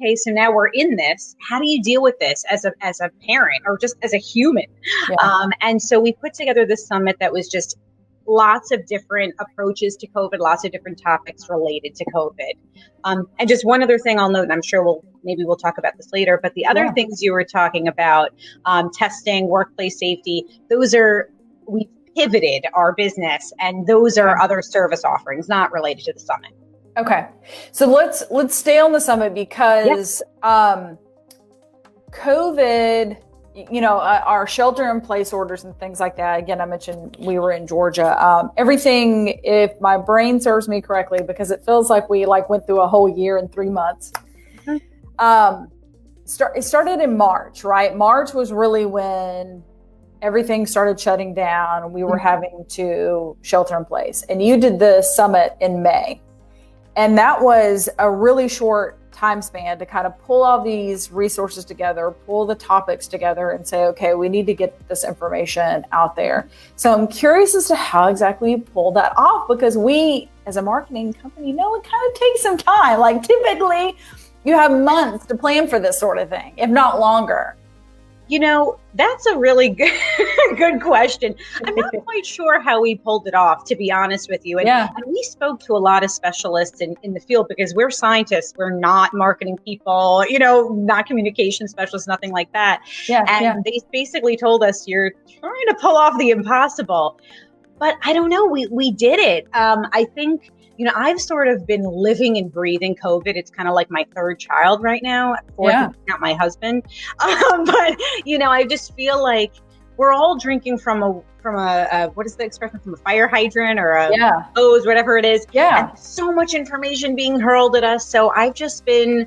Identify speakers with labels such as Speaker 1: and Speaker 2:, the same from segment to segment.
Speaker 1: okay, so now we're in this. How do you deal with this as a parent or just as a human?
Speaker 2: Yeah.
Speaker 1: And so we put together this summit that was just lots of different approaches to COVID, lots of different topics related to COVID. And just one other thing I'll note, and I'm sure we'll talk about this later, but the other things you were talking about, testing, workplace safety, we pivoted our business, and those are other service offerings not related to the summit.
Speaker 2: Okay. So let's stay on the summit because COVID, our shelter in place orders and things like that. Again, I mentioned we were in Georgia. Everything, if my brain serves me correctly, because it feels like we went through a whole year in 3 months. Mm-hmm. It started in March, right? March was really when everything started shutting down and we were having to shelter in place. And you did the summit in May. And that was a really short time span to kind of pull all these resources together, pull the topics together and say, okay, we need to get this information out there. So I'm curious as to how exactly you pulled that off, because we, as a marketing company, know it kind of takes some time. Like typically you have months to plan for this sort of thing, if not longer.
Speaker 1: That's a really good question. I'm not quite sure how we pulled it off, to be honest with you. And we spoke to a lot of specialists in the field because we're scientists. We're not marketing people, not communication specialists, nothing like that. They basically told us, you're trying to pull off the impossible. But I don't know. We did it. I think, I've sort of been living and breathing COVID. It's kind of like my third child right now. Fourth, not my husband. But I just feel like we're all drinking from a what is the expression, from a fire hydrant or a hose, whatever it is.
Speaker 2: Yeah.
Speaker 1: And so much information being hurled at us. So I've just been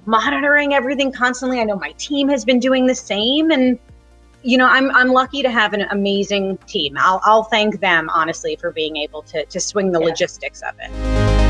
Speaker 1: monitoring everything constantly. I know my team has been doing the same, and I'm lucky to have an amazing team. I'll thank them, honestly, for being able to swing the logistics of it.